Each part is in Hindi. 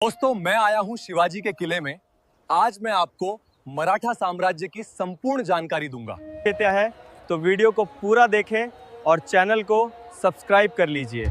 दोस्तों, मैं आया हूं शिवाजी के किले में। आज मैं आपको मराठा साम्राज्य की संपूर्ण जानकारी दूंगा। देता है तो वीडियो को पूरा देखें और चैनल को सब्सक्राइब कर लीजिए।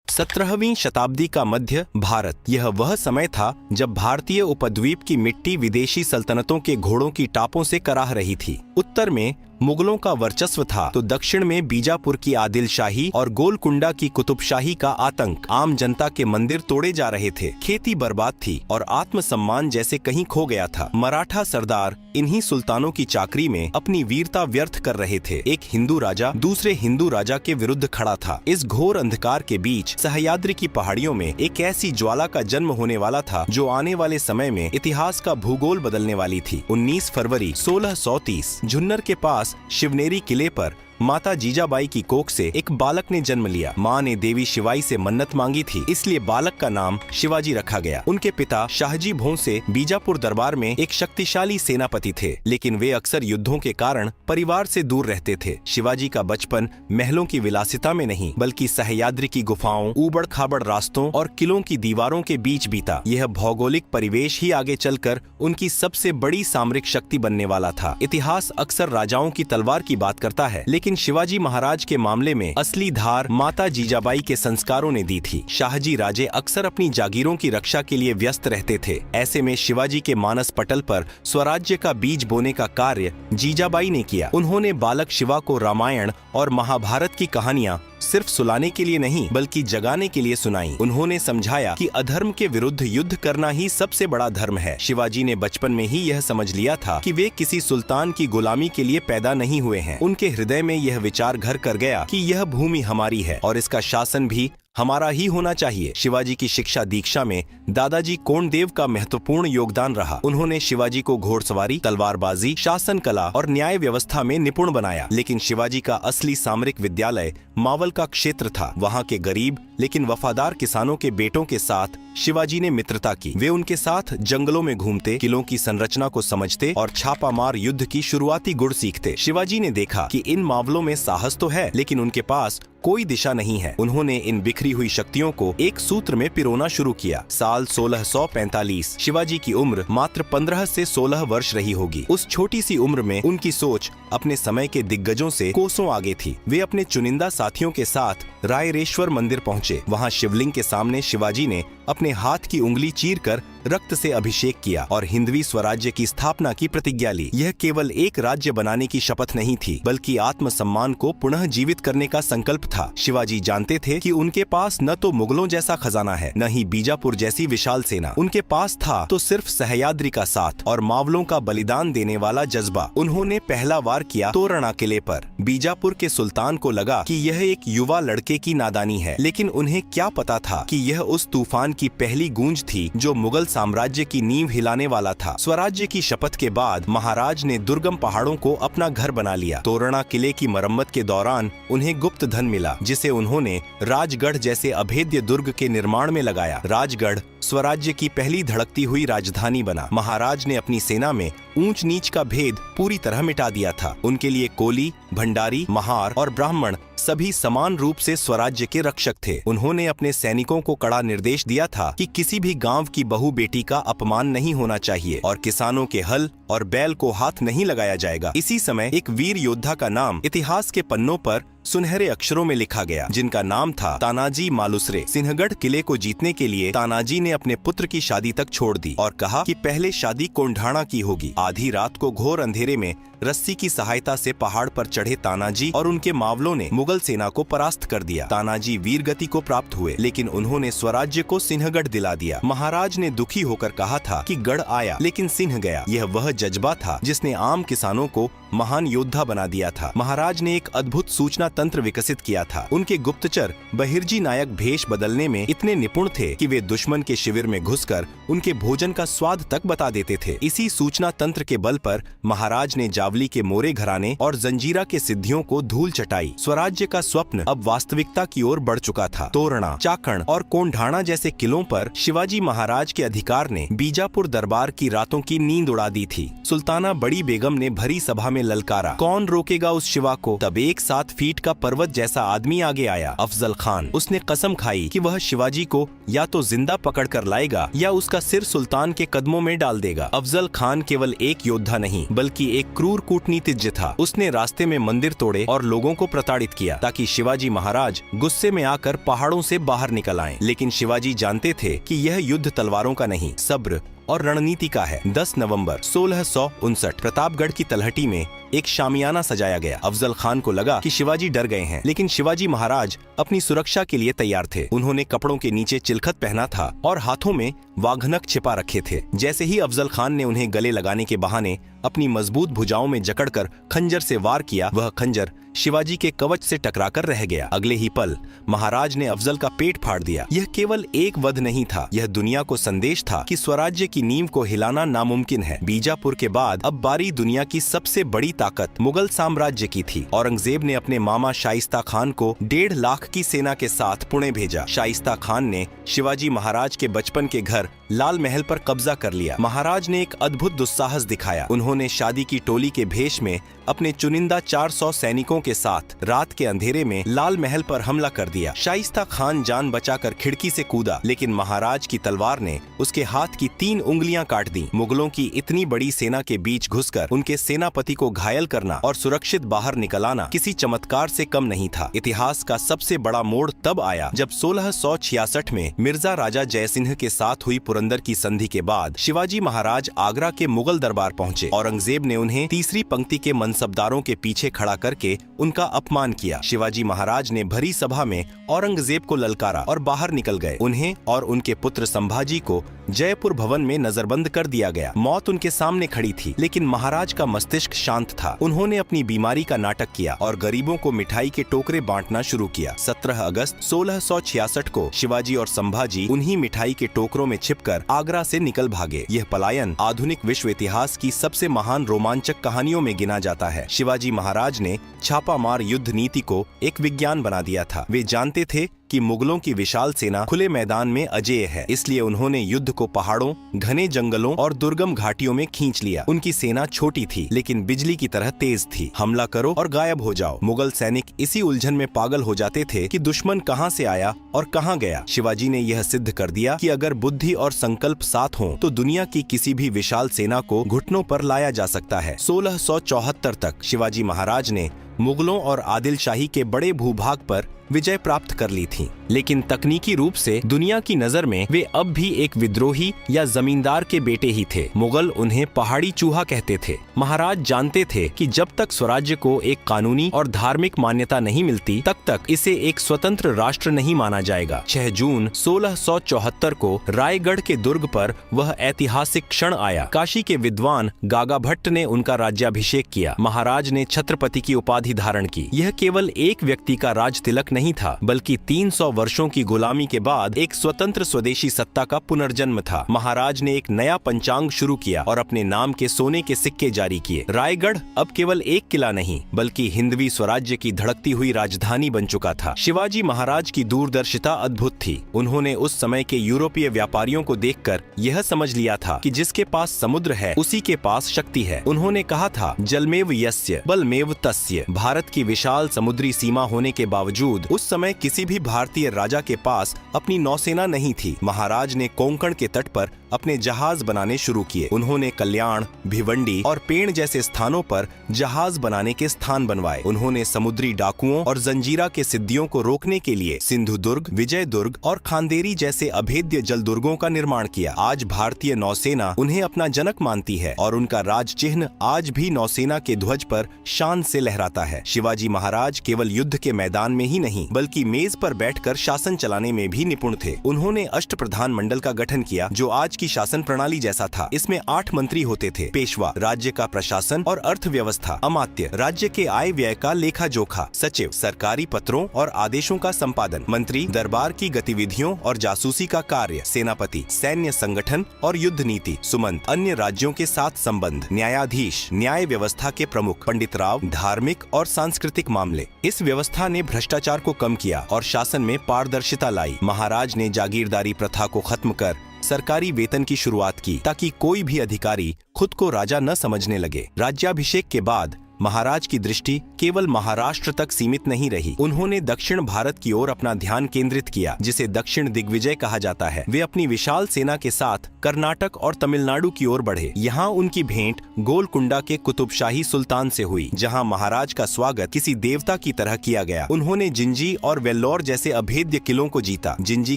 17वीं शताब्दी का मध्य भारत, यह वह समय था जब भारतीय उपद्वीप की मिट्टी विदेशी सल्तनतों के घोड़ों की टापों से कराह रही थी। उत्तर में मुगलों का वर्चस्व था तो दक्षिण में बीजापुर की आदिलशाही और गोलकुंडा की कुतुबशाही का आतंक। आम जनता के मंदिर तोड़े जा रहे थे, खेती बर्बाद थी और आत्मसम्मान जैसे कहीं खो गया था। मराठा सरदार इन्हीं सुल्तानों की चाकरी में अपनी वीरता व्यर्थ कर रहे थे। एक हिंदू राजा दूसरे हिंदू राजा के विरुद्ध खड़ा था। इस घोर अंधकार के बीच सह्याद्री की पहाड़ियों में एक ऐसी ज्वाला का जन्म होने वाला था जो आने वाले समय में इतिहास का भूगोल बदलने वाली थी। 19 फरवरी 1630 झुन्नर के पास शिवनेरी किले पर माता जीजाबाई की कोख से एक बालक ने जन्म लिया। माँ ने देवी शिवाई से मन्नत मांगी थी, इसलिए बालक का नाम शिवाजी रखा गया। उनके पिता शाहजी भोंसले बीजापुर दरबार में एक शक्तिशाली सेनापति थे, लेकिन वे अक्सर युद्धों के कारण परिवार से दूर रहते थे। शिवाजी का बचपन महलों की विलासिता में नहीं बल्कि सह्याद्री की गुफाओं, ऊबड़ खाबड़ रास्तों और किलों की दीवारों के बीच बीता। यह भौगोलिक परिवेश ही आगे चलकर उनकी सबसे बड़ी सामरिक शक्ति बनने वाला था। इतिहास अक्सर राजाओं की तलवार की बात करता है, लेकिन शिवाजी महाराज के मामले में असली धार माता जीजाबाई के संस्कारों ने दी थी। शाहजी राजे अक्सर अपनी जागीरों की रक्षा के लिए व्यस्त रहते थे। ऐसे में शिवाजी के मानस पटल पर स्वराज्य का बीज बोने का कार्य जीजाबाई ने किया। उन्होंने बालक शिवा को रामायण और महाभारत की कहानियां सिर्फ सुलाने के लिए नहीं बल्कि जगाने के लिए सुनाई। उन्होंने समझाया कि अधर्म के विरुद्ध युद्ध करना ही सबसे बड़ा धर्म है। शिवाजी ने बचपन में ही यह समझ लिया था कि वे किसी सुल्तान की गुलामी के लिए पैदा नहीं हुए हैं। उनके हृदय में यह विचार घर कर गया कि यह भूमि हमारी है और इसका शासन भी हमारा ही होना चाहिए। शिवाजी की शिक्षा दीक्षा में दादाजी कोंडदेव का महत्वपूर्ण योगदान रहा। उन्होंने शिवाजी को घोड़सवारी, तलवारबाजी, शासन कला और न्याय व्यवस्था में निपुण बनाया। लेकिन शिवाजी का असली सामरिक विद्यालय मावल का क्षेत्र था। वहाँ के गरीब लेकिन वफादार किसानों के बेटों के साथ शिवाजी ने मित्रता की। वे उनके साथ जंगलों में घूमते, किलों की संरचना को समझते और छापामार युद्ध की शुरुआती गुण सीखते। शिवाजी ने देखा कि इन मावलों में साहस तो है, लेकिन उनके पास कोई दिशा नहीं है। उन्होंने इन बिखरी हुई शक्तियों को एक सूत्र में पिरोना शुरू किया। साल 1645। शिवाजी की उम्र मात्र 15 से 16 वर्ष रही होगी। उस छोटी सी उम्र में उनकी सोच अपने समय के दिग्गजों से कोसों आगे थी। वे अपने चुनिंदा साथियों के साथ रायरेश्वर मंदिर पहुंचे। वहां शिवलिंग के सामने शिवाजी ने अपने हाथ की उंगली चीरकर रक्त से अभिषेक किया और हिंदवी स्वराज्य की स्थापना की प्रतिज्ञा ली। यह केवल एक राज्य बनाने की शपथ नहीं थी बल्कि आत्मसम्मान को पुनः जीवित करने का संकल्प था। शिवाजी जानते थे कि उनके पास न तो मुगलों जैसा खजाना है, न ही बीजापुर जैसी विशाल सेना। उनके पास था तो सिर्फ सह्याद्री का साथ और मावलों का बलिदान देने वाला जज्बा। उन्होंने पहला वार किया तोरणा किले पर। बीजापुर के सुल्तान को लगा कि यह एक युवा लड़के की नादानी है, लेकिन उन्हें क्या पता था कि यह उस तूफान की पहली गूंज थी जो मुगल साम्राज्य की नींव हिलाने वाला था। स्वराज्य की शपथ के बाद महाराज ने दुर्गम पहाड़ों को अपना घर बना लिया। तोरणा किले की मरम्मत के दौरान उन्हें गुप्त धन मिला, जिसे उन्होंने राजगढ़ जैसे अभेद्य दुर्ग के निर्माण में लगाया। राजगढ़ स्वराज्य की पहली धड़कती हुई राजधानी बना। महाराज ने अपनी सेना में ऊंच नीच का भेद पूरी तरह मिटा दिया था। उनके लिए कोली, भंडारी, महार और ब्राह्मण सभी समान रूप से स्वराज्य के रक्षक थे। उन्होंने अपने सैनिकों को कड़ा निर्देश दिया था कि किसी भी गांव की बहू बेटी का अपमान नहीं होना चाहिए और किसानों के हल और बैल को हाथ नहीं लगाया जाएगा। इसी समय एक वीर योद्धा का नाम इतिहास के पन्नों पर सुनहरे अक्षरों में लिखा गया, जिनका नाम था तानाजी मालुसरे। सिंहगढ़ किले को जीतने के लिए तानाजी ने अपने पुत्र की शादी तक छोड़ दी और कहा कि पहले शादी कोंढाणा की होगी। आधी रात को घोर अंधेरे में रस्सी की सहायता से पहाड़ पर चढ़े तानाजी और उनके मावलों ने मुगल सेना को परास्त कर दिया। तानाजी वीर गति को प्राप्त हुए, लेकिन उन्होंने स्वराज्य को सिंहगढ़ दिला दिया। महाराज ने दुखी होकर कहा था कि गढ़ आया लेकिन सिंह गया। यह वह जज्बा था जिसने आम किसानों को महान योद्धा बना दिया था। महाराज ने एक अद्भुत सूचना तंत्र विकसित किया था। उनके गुप्तचर बहिर्जी नायक भेष बदलने में इतने निपुण थे कि वे दुश्मन के शिविर में घुसकर उनके भोजन का स्वाद तक बता देते थे। इसी सूचना तंत्र के बल पर महाराज ने जावली के मोरे घराने और जंजीरा के सिद्धियों को धूल चटाई। स्वराज्य का स्वप्न अब वास्तविकता की ओर बढ़ चुका था। तोरणा, चाकण और कोंढाणा जैसे किलों पर शिवाजी महाराज के अधिकार ने बीजापुर दरबार की रातों की नींद उड़ा दी थी। सुल्ताना बड़ी बेगम ने भरी सभा में ललकारा, कौन रोकेगा उस शिवा को। तब एक साथ फीट का पर्वत जैसा आदमी आगे आया, अफजल खान। उसने कसम खाई कि वह शिवाजी को या तो जिंदा पकड़ कर लाएगा या उसका सिर सुल्तान के कदमों में डाल देगा। अफजल खान केवल एक योद्धा नहीं बल्कि एक क्रूर कूटनीतिज्ञ था। उसने रास्ते में मंदिर तोड़े और लोगों को प्रताड़ित किया ताकि शिवाजी महाराज गुस्से में आकर पहाड़ों से बाहर निकल आएं। लेकिन शिवाजी जानते थे कि यह युद्ध तलवारों का नहीं, सब्र और रणनीति का है। 10 नवंबर 1659 प्रतापगढ़ की तलहटी में एक शामियाना सजाया गया। अफजल खान को लगा कि शिवाजी डर गए हैं, लेकिन शिवाजी महाराज अपनी सुरक्षा के लिए तैयार थे। उन्होंने कपड़ों के नीचे चिलखत पहना था और हाथों में वाघनक छिपा रखे थे। जैसे ही अफजल खान ने उन्हें गले लगाने के बहाने अपनी मजबूत भुजाओं में जकड़कर खंजर से वार किया, वह खंजर शिवाजी के कवच से टकराकर रह गया। अगले ही पल महाराज ने अफजल का पेट फाड़ दिया। यह केवल एक वध नहीं था, यह दुनिया को संदेश था कि स्वराज्य की नींव को हिलाना नामुमकिन है। बीजापुर के बाद अब बारी दुनिया की सबसे बड़ी ताकत मुगल साम्राज्य की थी। औरंगजेब ने अपने मामा शाइस्ता खान को 1.5 लाख की सेना के साथ पुणे भेजा। शाइस्ता खान ने शिवाजी महाराज के बचपन के घर लाल महल पर कब्जा कर लिया। महाराज ने एक अद्भुत दुस्साहस दिखाया। उन्होंने शादी की टोली के भेष में अपने चुनिंदा 400 सैनिकों के साथ रात के अंधेरे में लाल महल पर हमला कर दिया। शाइस्ता खान जान बचाकर खिड़की से कूदा, लेकिन महाराज की तलवार ने उसके हाथ की 3 उंगलियां काट दी। मुगलों की इतनी बड़ी सेना के बीच घुसकर उनके सेनापति को घायल करना और सुरक्षित बाहर निकल आना किसी चमत्कार से कम नहीं था। इतिहास का सबसे बड़ा मोड़ तब आया जब 1666 में मिर्जा राजा जयसिंह के साथ हुई पुरंदर की संधि के बाद शिवाजी महाराज आगरा के मुगल दरबार पहुंचे। औरंगजेब ने उन्हें तीसरी पंक्ति के मनसबदारों के पीछे खड़ा करके उनका अपमान किया। शिवाजी महाराज ने भरी सभा में औरंगजेब को ललकारा और बाहर निकल गए। उन्हें और उनके पुत्र संभाजी को जयपुर भवन में नजरबंद कर दिया गया। मौत उनके सामने खड़ी थी, लेकिन महाराज का मस्तिष्क शांत था। उन्होंने अपनी बीमारी का नाटक किया और गरीबों को मिठाई के टोकरे बांटना शुरू किया। 17 अगस्त 1666 को शिवाजी और संभाजी उन्हीं मिठाई के टोकरों में छिपकर आगरा से निकल भागे। यह पलायन आधुनिक विश्व इतिहास की सबसे महान रोमांचक कहानियों में गिना जाता है। शिवाजी महाराज ने छापामार युद्ध नीति को एक विज्ञान बना दिया था। वे जानते थे कि मुगलों की विशाल सेना खुले मैदान में अजेय है, इसलिए उन्होंने युद्ध को पहाड़ों, घने जंगलों और दुर्गम घाटियों में खींच लिया। उनकी सेना छोटी थी, लेकिन बिजली की तरह तेज थी। हमला करो और गायब हो जाओ। मुगल सैनिक इसी उलझन में पागल हो जाते थे कि दुश्मन कहां से आया और कहां गया। शिवाजी ने यह सिद्ध कर दिया कि अगर बुद्धि और संकल्प साथ हों, तो दुनिया की किसी भी विशाल सेना को घुटनों पर लाया जा सकता है। 1674 तक शिवाजी महाराज ने मुगलों और आदिल शाही के बड़े भूभाग पर विजय प्राप्त कर ली थी, लेकिन तकनीकी रूप से दुनिया की नजर में वे अब भी एक विद्रोही या जमींदार के बेटे ही थे। मुगल उन्हें पहाड़ी चूहा कहते थे। महाराज जानते थे कि जब तक स्वराज्य को एक कानूनी और धार्मिक मान्यता नहीं मिलती, तब तक इसे एक स्वतंत्र राष्ट्र नहीं माना जाएगा। 6 जून 1674 को रायगढ़ के दुर्ग पर वह ऐतिहासिक क्षण आया। काशी के विद्वान गागा भट्ट ने उनका राज्याभिषेक किया। महाराज ने छत्रपति की उपाधि धारण की। यह केवल एक व्यक्ति का राज तिलक नहीं था, बल्कि 300 वर्षों की गुलामी के बाद एक स्वतंत्र स्वदेशी सत्ता का पुनर्जन्म था। महाराज ने एक नया पंचांग शुरू किया और अपने नाम के सोने के सिक्के जारी किए। रायगढ़ अब केवल एक किला नहीं, बल्कि हिंदवी स्वराज्य की धड़कती हुई राजधानी बन चुका था। शिवाजी महाराज की दूरदर्शिता अद्भुत थी। उन्होंने उस समय के यूरोपीय व्यापारियों को देखकर यह समझ लिया था कि जिसके पास समुद्र है, उसी के पास शक्ति है। उन्होंने कहा था, जलमेव यस्य बलमेव तस्य। भारत की विशाल समुद्री सीमा होने के बावजूद उस समय किसी भी भारतीय राजा के पास अपनी नौसेना नहीं थी। महाराज ने कोंकण के तट पर अपने जहाज बनाने शुरू किए। उन्होंने कल्याण, भिवंडी और पेण जैसे स्थानों पर जहाज बनाने के स्थान बनवाए। उन्होंने समुद्री डाकुओं और जंजीरा के सिद्धियों को रोकने के लिए सिंधुदुर्ग, विजयदुर्ग और खांदेरी जैसे अभेद्य जलदुर्गों का निर्माण किया। आज भारतीय नौसेना उन्हें अपना जनक मानती है और उनका राज चिन्ह आज भी नौसेना के ध्वज पर शान से लहराता है। शिवाजी महाराज केवल युद्ध के मैदान में ही नहीं, बल्कि मेज पर बैठकर शासन चलाने में भी निपुण थे। उन्होंने अष्टप्रधान मंडल का गठन किया, जो आज की शासन प्रणाली जैसा था। इसमें 8 मंत्री होते थे। पेशवा राज्य का प्रशासन और अर्थव्यवस्था, अमात्य राज्य के आय व्यय का लेखा जोखा, सचिव सरकारी पत्रों और आदेशों का संपादन, मंत्री दरबार की गतिविधियों और जासूसी का कार्य, सेनापति सैन्य संगठन और युद्ध नीति, सुमंत अन्य राज्यों के साथ संबंध, न्यायाधीश न्याय व्यवस्था के प्रमुख, पंडित राव धार्मिक और सांस्कृतिक मामले। इस व्यवस्था ने भ्रष्टाचार को कम किया और शासन में पारदर्शिता लाई। महाराज ने जागीरदारी प्रथा को खत्म कर सरकारी वेतन की शुरुआत की, ताकि कोई भी अधिकारी खुद को राजा न समझने लगे। राज्याभिषेक के बाद महाराज की दृष्टि केवल महाराष्ट्र तक सीमित नहीं रही। उन्होंने दक्षिण भारत की ओर अपना ध्यान केंद्रित किया, जिसे दक्षिण दिग्विजय कहा जाता है। वे अपनी विशाल सेना के साथ कर्नाटक और तमिलनाडु की ओर बढ़े। यहाँ उनकी भेंट गोलकुंडा के कुतुबशाही सुल्तान से हुई, जहाँ महाराज का स्वागत किसी देवता की तरह किया गया। उन्होंने जिंजी और वेल्लोर जैसे अभेद्य किलों को जीता। जिंजी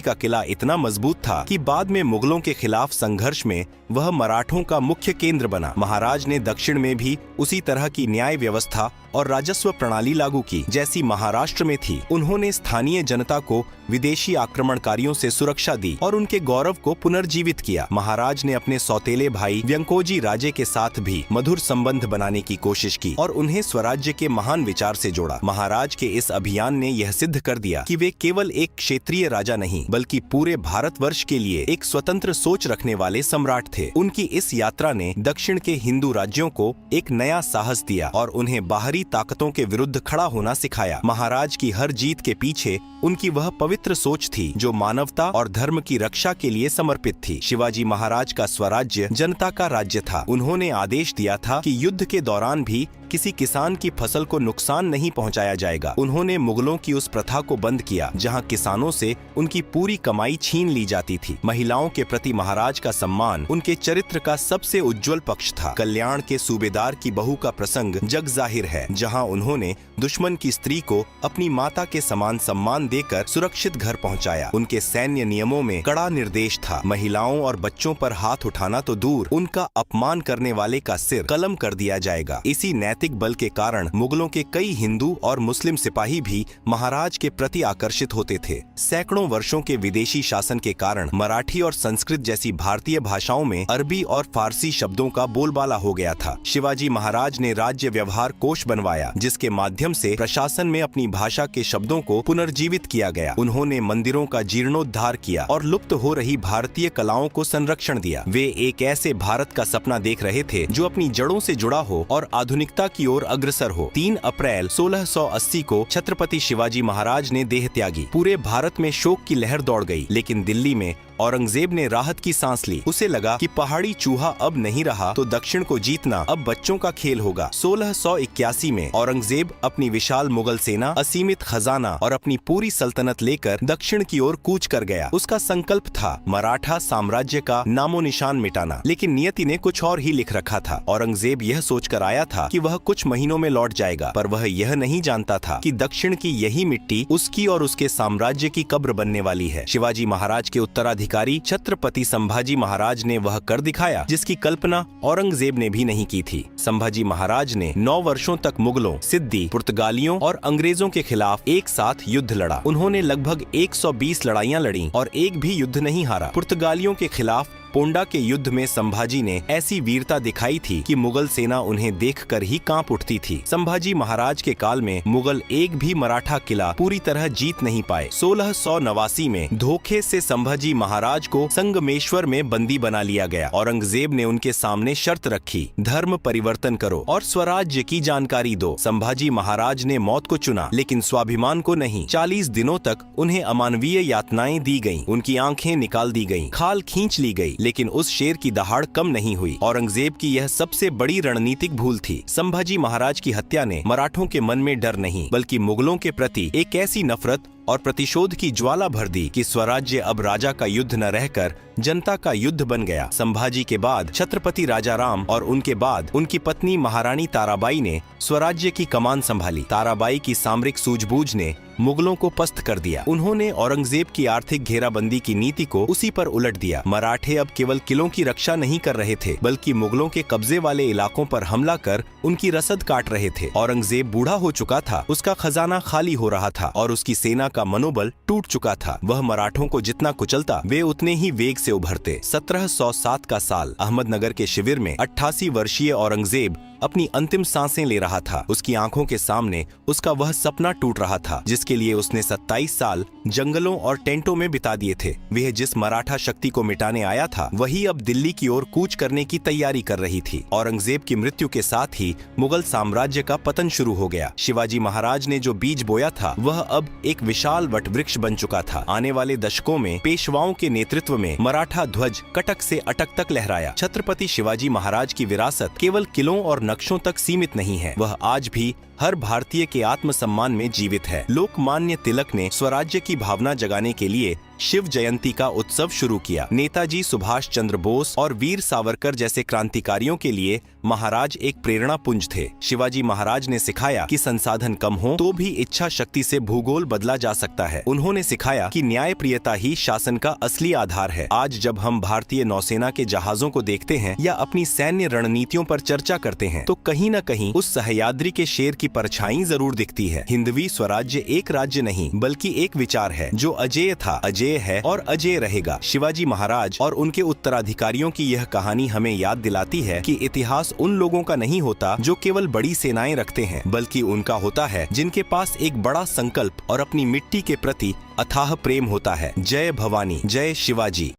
का किला इतना मजबूत था कि बाद में मुगलों के खिलाफ संघर्ष में वह मराठों का मुख्य केंद्र बना। महाराज ने दक्षिण में भी उसी तरह की न्याय व्यवस्था और राजस्व प्रणाली लागू की जैसी महाराष्ट्र में थी। उन्होंने स्थानीय जनता को विदेशी आक्रमणकारियों से सुरक्षा दी और उनके गौरव को पुनर्जीवित किया। महाराज ने अपने सौतेले भाई व्यंकोजी राजे के साथ भी मधुर संबंध बनाने की कोशिश की और उन्हें स्वराज्य के महान विचार से जोड़ा। महाराज के इस अभियान ने यह सिद्ध कर दिया कि वे केवल एक क्षेत्रीय राजा नहीं, बल्कि पूरे भारतवर्ष के लिए एक स्वतंत्र सोच रखने वाले सम्राट थे। उनकी इस यात्रा ने दक्षिण के हिंदू राज्यों को एक नया साहस दिया और उन्हें बाहरी ताकतों के विरुद्ध खड़ा होना सिखाया। महाराज की हर जीत के पीछे उनकी वह पवित्र सोच थी जो मानवता और धर्म की रक्षा के लिए समर्पित थी। शिवाजी महाराज का स्वराज्य जनता का राज्य था। उन्होंने आदेश दिया था कि युद्ध के दौरान भी किसी किसान की फसल को नुकसान नहीं पहुंचाया जाएगा। उन्होंने मुगलों की उस प्रथा को बंद किया जहां किसानों से उनकी पूरी कमाई छीन ली जाती थी। महिलाओं के प्रति महाराज का सम्मान उनके चरित्र का सबसे उज्जवल पक्ष था। कल्याण के सूबेदार की बहू का प्रसंग जग जाहिर है, जहां उन्होंने दुश्मन की स्त्री को अपनी माता के समान सम्मान देकर सुरक्षित घर पहुंचाया। उनके सैन्य नियमों में कड़ा निर्देश था। महिलाओं और बच्चों पर हाथ उठाना तो दूर, उनका अपमान करने वाले का सिर कलम कर दिया जाएगा। इसी नैतिक बल के कारण मुगलों के कई हिंदू और मुस्लिम सिपाही भी महाराज के प्रति आकर्षित होते थे। सैकड़ों वर्षों के विदेशी शासन के कारण मराठी और संस्कृत जैसी भारतीय भाषाओं में अरबी और फारसी शब्दों का बोलबाला हो गया था। शिवाजी महाराज ने राज्य व्यवहार कोश बनवाया, जिसके माध्यम से प्रशासन में अपनी भाषा के शब्दों को पुनर्जीवित किया गया। उन्होंने मंदिरों का जीर्णोद्धार किया और लुप्त हो रही भारतीय कलाओं को संरक्षण दिया। वे एक ऐसे भारत का सपना देख रहे थे जो अपनी जड़ों से जुड़ा हो और आधुनिकता की ओर अग्रसर हो। 3 अप्रैल 1680 को छत्रपति शिवाजी महाराज ने देह त्यागी। पूरे भारत में शोक की लहर दौड़ गई, लेकिन दिल्ली में औरंगजेब ने राहत की सांस ली। उसे लगा कि पहाड़ी चूहा अब नहीं रहा तो दक्षिण को जीतना अब बच्चों का खेल होगा। 1681 में औरंगजेब अपनी विशाल मुगल सेना, असीमित खजाना और अपनी पूरी सल्तनत लेकर दक्षिण की ओर कूच कर गया। उसका संकल्प था मराठा साम्राज्य का नामो निशान मिटाना, लेकिन नियति ने कुछ और ही लिख रखा था। औरंगजेब यह सोचकर आया था कि वह कुछ महीनों में लौट जाएगा, पर वह यह नहीं जानता था कि दक्षिण की यही मिट्टी उसकी और उसके साम्राज्य की कब्र बनने वाली है। शिवाजी महाराज के उत्तराधिकारी छत्रपति संभाजी महाराज ने वह कर दिखाया जिसकी कल्पना औरंगजेब ने भी नहीं की थी। संभाजी महाराज ने 9 वर्षों तक मुगलों, सिद्दी, पुर्तगालियों और अंग्रेजों के खिलाफ एक साथ युद्ध लड़ा। उन्होंने लगभग 120 लड़ाइयां लड़ी और एक भी युद्ध नहीं हारा। पुर्तगालियों के खिलाफ पोंडा के युद्ध में संभाजी ने ऐसी वीरता दिखाई थी कि मुगल सेना उन्हें देखकर ही कांप उठती थी। संभाजी महाराज के काल में मुगल एक भी मराठा किला पूरी तरह जीत नहीं पाए। 1689 में धोखे से संभाजी महाराज को संगमेश्वर में बंदी बना लिया गया। औरंगजेब ने उनके सामने शर्त रखी, धर्म परिवर्तन करो और स्वराज्य की जानकारी दो। संभाजी महाराज ने मौत को चुना, लेकिन स्वाभिमान को नहीं। 40 दिनों तक उन्हें अमानवीय यातनाएं दी गईं, उनकी आंखें निकाल दी गईं, खाल खींच ली गई, लेकिन उस शेर की दहाड़ कम नहीं हुई। औरंगजेब की यह सबसे बड़ी रणनीतिक भूल थी। संभाजी महाराज की हत्या ने मराठों के मन में डर नहीं, बल्कि मुगलों के प्रति एक ऐसी नफरत और प्रतिशोध की ज्वाला भर दी कि स्वराज्य अब राजा का युद्ध न रहकर जनता का युद्ध बन गया। संभाजी के बाद छत्रपति राजाराम और उनके बाद उनकी पत्नी महारानी ताराबाई ने स्वराज्य की कमान संभाली। ताराबाई की सामरिक सूझबूझ ने मुगलों को पस्त कर दिया। उन्होंने औरंगजेब की आर्थिक घेराबंदी की नीति को उसी पर उलट दिया। मराठे अब केवल किलों की रक्षा नहीं कर रहे थे, बल्कि मुगलों के कब्जे वाले इलाकों पर हमला कर उनकी रसद काट रहे थे। औरंगजेब बूढ़ा हो चुका था, उसका खजाना खाली हो रहा था और उसकी सेना का मनोबल टूट चुका था। वह मराठों को जितना कुचलता, वे उतने ही वेग से उभरते। 1707 का साल, अहमदनगर के शिविर में 88 वर्षीय औरंगजेब अपनी अंतिम सांसें ले रहा था। उसकी आंखों के सामने उसका वह सपना टूट रहा था जिसके लिए उसने 27 साल जंगलों और टेंटों में बिता दिए थे। वह जिस मराठा शक्ति को मिटाने आया था, वही अब दिल्ली की ओर कूच करने की तैयारी कर रही थी। औरंगजेब की मृत्यु के साथ ही मुगल साम्राज्य का पतन शुरू हो गया। शिवाजी महाराज ने जो बीज बोया था, वह अब एक विशाल वटवृक्ष बन चुका था। आने वाले दशकों में पेशवाओं के नेतृत्व में मराठा ध्वज कटक से अटक तक लहराया। छत्रपति शिवाजी महाराज की विरासत केवल किलों और नक्शों तक सीमित नहीं है, वह आज भी हर भारतीय के आत्मसम्मान में जीवित है। लोकमान्य तिलक ने स्वराज्य की भावना जगाने के लिए शिव जयंती का उत्सव शुरू किया। नेताजी सुभाष चंद्र बोस और वीर सावरकर जैसे क्रांतिकारियों के लिए महाराज एक प्रेरणा पुंज थे। शिवाजी महाराज ने सिखाया कि संसाधन कम हो तो भी इच्छा शक्ति से भूगोल बदला जा सकता है। उन्होंने सिखाया कि न्यायप्रियता ही शासन का असली आधार है। आज जब हम भारतीय नौसेना के जहाजों को देखते हैं या अपनी सैन्य रणनीतियों पर चर्चा करते हैं तो कहीं न कहीं उस सह्याद्री के शेर की परछाई जरूर दिखती है। हिंदवी स्वराज्य एक राज्य नहीं बल्कि एक विचार है जो अजेय था, अजेय है और अजेय रहेगा। शिवाजी महाराज और उनके उत्तराधिकारियों की यह कहानी हमें याद दिलाती है कि इतिहास उन लोगों का नहीं होता जो केवल बड़ी सेनाएं रखते हैं, बल्कि उनका होता है जिनके पास एक बड़ा संकल्प और अपनी मिट्टी के प्रति अथाह प्रेम होता है। जय भवानी, जय शिवाजी।